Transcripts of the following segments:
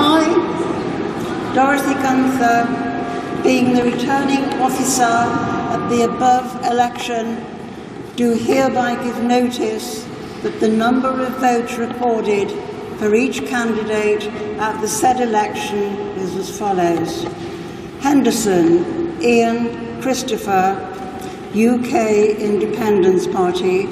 I, Dorothy Gunther, being the returning officer at the above election, do hereby give notice that the number of votes recorded for each candidate at the said election is as follows. Henderson Ian Christopher, UK Independence Party,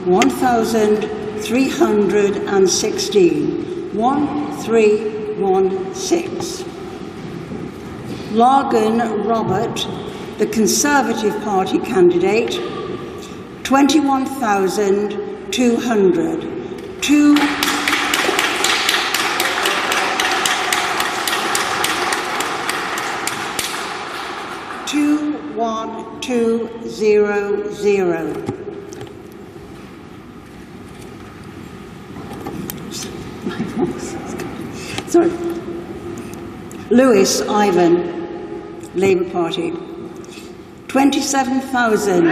1,316, 1316. Largan Robert, the Conservative Party candidate, 21,200, 21200. Sorry. Lewis Ivan, Labour Party, 27,000.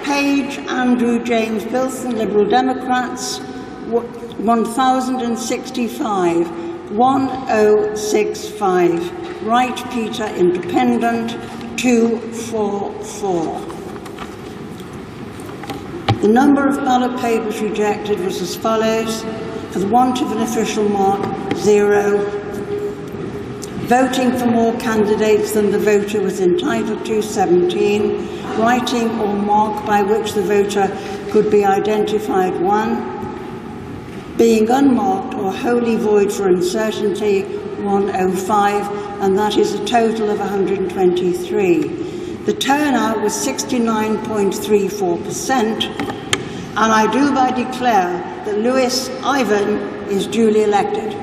Page Andrew James Bilson, Liberal Democrats, 1,065, 1065. Wright Peter, Independent, 244. The number of ballot papers rejected was as follows. For the want of an official mark, 0. Voting for more candidates than the voter was entitled to, 17. Writing or mark by which the voter could be identified, 1. Being unmarked or wholly void for uncertainty, 105, and that is a total of 123. The turnout was 69.34%, and I do by declare that Lewis Ivan is duly elected.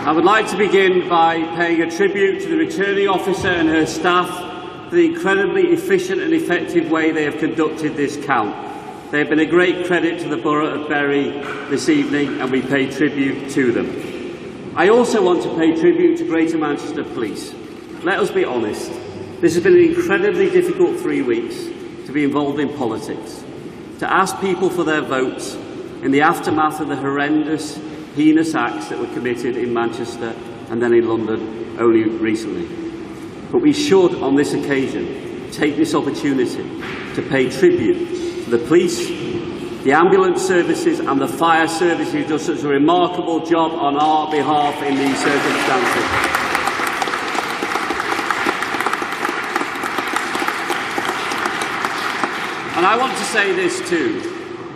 I would like to begin by paying a tribute to the returning officer and her staff for the incredibly efficient and effective way they have conducted this count. They have been a great credit to the Borough of Bury this evening, and we pay tribute to them. I also want to pay tribute to Greater Manchester Police. Let us be honest, this has been an incredibly difficult 3 weeks to be involved in politics, to ask people for their votes in the aftermath of the horrendous, heinous acts that were committed in Manchester and then in London only recently. But we should, on this occasion, take this opportunity to pay tribute to the police, the ambulance services and the fire services who do such a remarkable job on our behalf in these circumstances. And I want to say this too.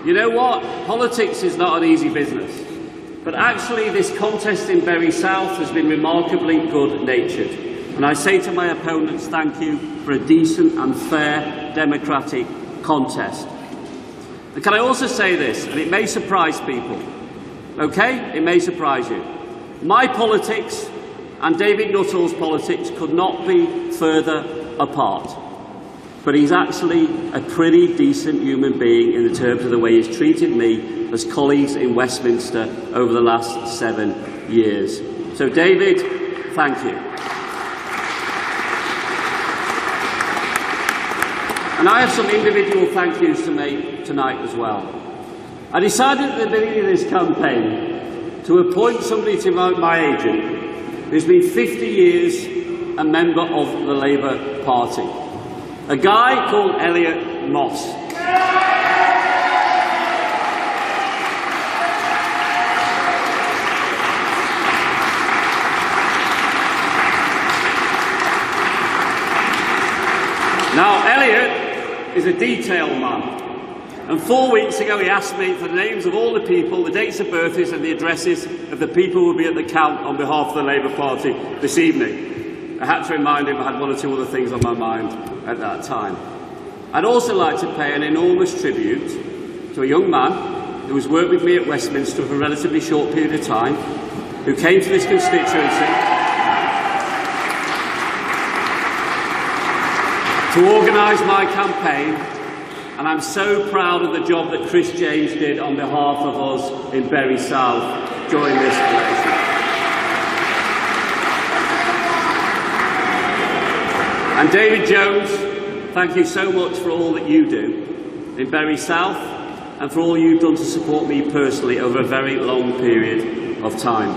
You know what? Politics is not an easy business. But actually, this contest in Bury South has been remarkably good-natured. And I say to my opponents, thank you for a decent and fair democratic contest. And can I also say this, and it may surprise people, okay? It may surprise you. My politics and David Nuttall's politics could not be further apart. But he's actually a pretty decent human being in terms of the way he's treated me as colleagues in Westminster over the last 7 years. So, David, thank you. And I have some individual thank yous to make tonight as well. I decided at the beginning of this campaign to appoint somebody to my agent who's been 50 years a member of the Labour Party, a guy called Elliot Moss. Now, Elliot is a detail man. And 4 weeks ago, he asked me for the names of all the people, the dates of births and the addresses of the people who will be at the count on behalf of the Labour Party this evening. I had to remind him I had one or two other things on my mind at that time. I'd also like to pay an enormous tribute to a young man who has worked with me at Westminster for a relatively short period of time, who came to this constituency to organise my campaign, and I'm so proud of the job that Chris James did on behalf of us in Bury South during this election. And David Jones, thank you so much for all that you do in Bury South and for all you've done to support me personally over a very long period of time.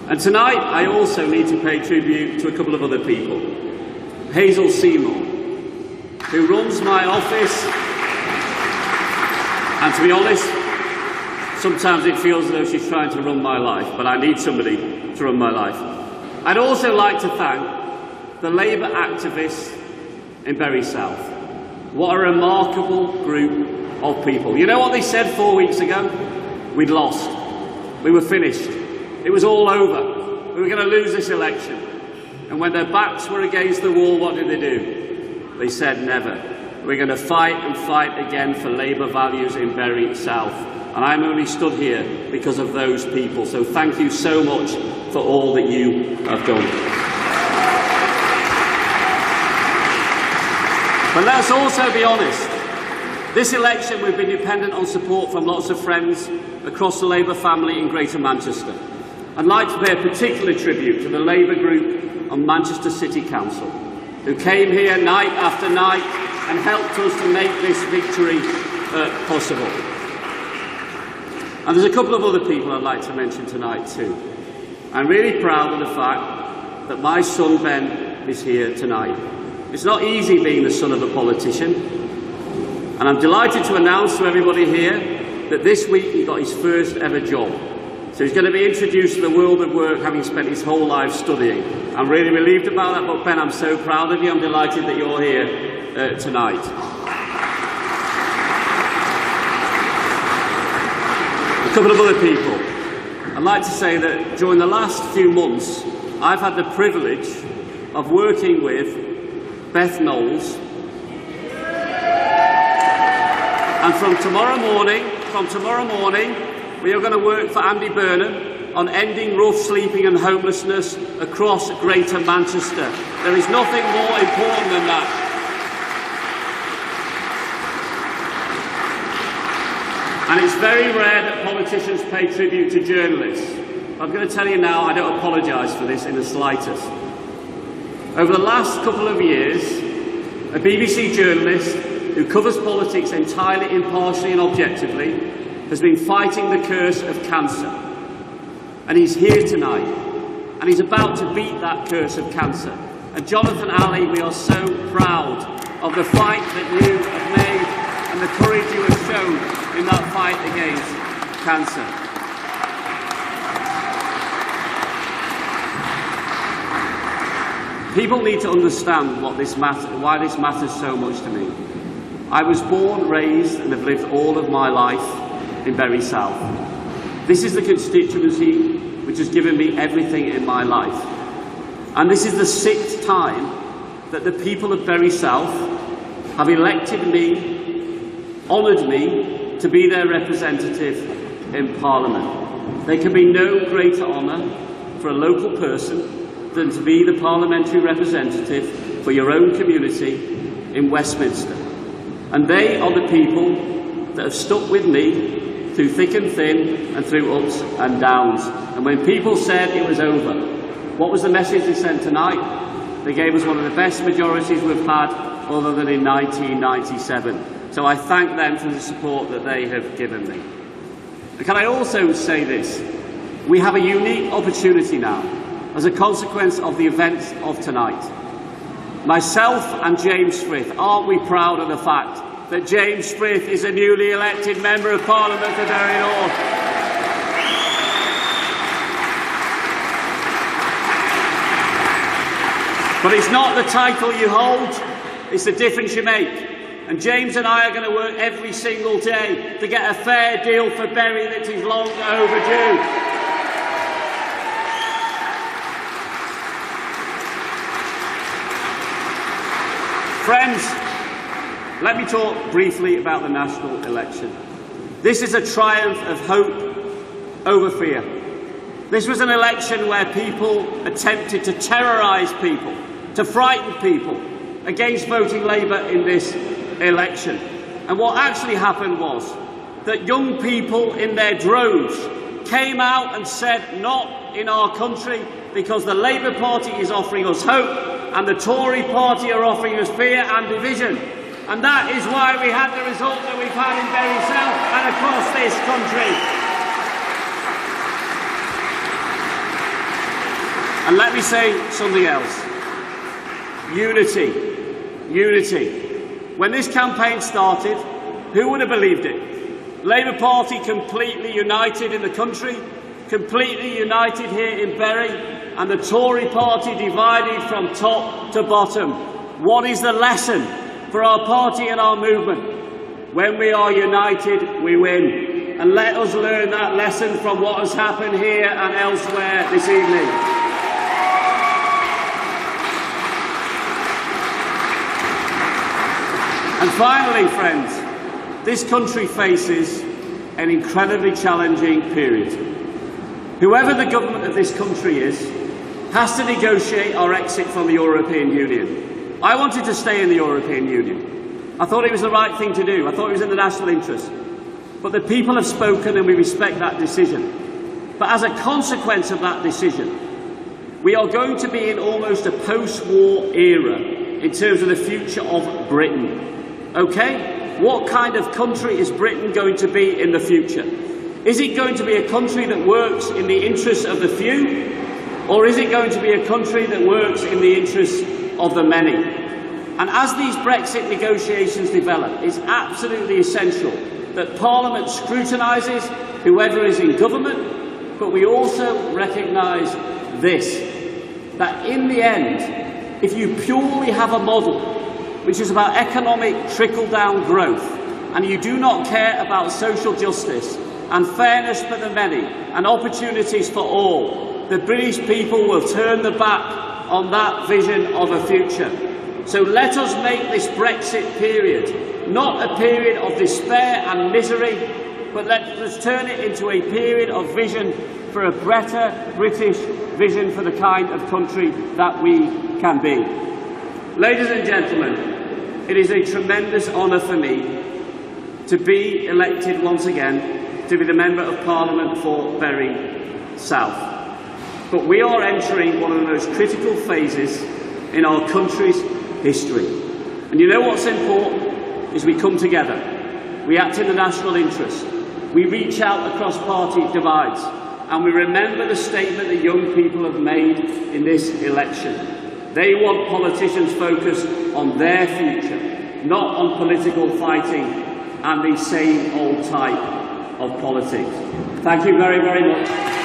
And tonight I also need to pay tribute to a couple of other people. Hazel Seymour, who runs my office, and to be honest, sometimes it feels as though she's trying to run my life, but I need somebody to run my life. I'd also like to thank the Labour activists in Bury South. What a remarkable group of people. You know what they said 4 weeks ago? We'd lost. We were finished. It was all over. We were going to lose this election. And when their backs were against the wall, what did they do? They said never. We're going to fight and fight again for Labour values in Bury South. And I'm only stood here because of those people. So thank you so much for all that you have done. But let's also be honest. This election we've been dependent on support from lots of friends across the Labour family in Greater Manchester. I'd like to pay a particular tribute to the Labour group on Manchester City Council, who came here night after night and helped us to make this victory possible. And there's a couple of other people I'd like to mention tonight too. I'm really proud of the fact that my son Ben is here tonight. It's not easy being the son of a politician, and I'm delighted to announce to everybody here that this week he got his first ever job. So he's going to be introduced to the world of work, having spent his whole life studying. I'm really relieved about that, but Ben, I'm so proud of you. I'm delighted that you're here tonight. A couple of other people. I'd like to say that during the last few months, I've had the privilege of working with Beth Knowles. And from tomorrow morning, we are going to work for Andy Burnham on ending rough sleeping and homelessness across Greater Manchester. There is nothing more important than that. And it's very rare that politicians pay tribute to journalists. I'm going to tell you now, I don't apologise for this in the slightest. Over the last couple of years, a BBC journalist who covers politics entirely impartially and objectively has been fighting the curse of cancer. And he's here tonight. And he's about to beat that curse of cancer. And Jonathan Alley, we are so proud of the fight that you have made and the courage you have shown in that fight against cancer. People need to understand why this matters so much to me. I was born, raised and have lived all of my life in Bury South. This is the constituency which has given me everything in my life. And this is the 6th time that the people of Bury South have elected me, honoured me, to be their representative in Parliament. There can be no greater honour for a local person than to be the parliamentary representative for your own community in Westminster. And they are the people that have stuck with me through thick and thin and through ups and downs. And when people said it was over, what was the message they sent tonight? They gave us one of the best majorities we've had other than in 1997. So I thank them for the support that they have given me. And can I also say this? We have a unique opportunity now as a consequence of the events of tonight. Myself and James Frith, aren't we proud of the fact that James Frith is a newly elected Member of Parliament for Bury North? But it's not the title you hold, It's the difference you make. And James and I are going to work every single day to get a fair deal for Bury that is long overdue. Friends, let me talk briefly about the national election. This is a triumph of hope over fear. This was an election where people attempted to terrorise people, to frighten people against voting Labour in this election. And what actually happened was that young people in their droves came out and said, not in our country, because the Labour Party is offering us hope and the Tory Party are offering us fear and division. And that is why we had the result that we've had in Bury South and across this country. And let me say something else. Unity. Unity. When this campaign started, who would have believed it? Labour Party completely united in the country, completely united here in Bury, and the Tory Party divided from top to bottom. What is the lesson for our party and our movement? When we are united, we win. And let us learn that lesson from what has happened here and elsewhere this evening. And finally, friends, this country faces an incredibly challenging period. Whoever the government of this country is, has to negotiate our exit from the European Union. I wanted to stay in the European Union. I thought it was the right thing to do. I thought it was in the national interest. But the people have spoken and we respect that decision. But as a consequence of that decision, we are going to be in almost a post-war era in terms of the future of Britain. Okay? What kind of country is Britain going to be in the future? Is it going to be a country that works in the interests of the few? Or is it going to be a country that works in the interests of the many? And as these Brexit negotiations develop, it's absolutely essential that Parliament scrutinises whoever is in government, but we also recognise this, that in the end, if you purely have a model which is about economic trickle-down growth, and you do not care about social justice and fairness for the many and opportunities for all, the British people will turn their back on that vision of a future. So let us make this Brexit period not a period of despair and misery, but let us turn it into a period of vision for a better British vision for the kind of country that we can be. Ladies and gentlemen, it is a tremendous honour for me to be elected once again to be the Member of Parliament for Bury South. But we are entering one of the most critical phases in our country's history. And you know what's important? Is we come together. We act in the national interest. We reach out across party divides. And we remember the statement that young people have made in this election. They want politicians focused on their future, not on political fighting and the same old type of politics. Thank you very, very much.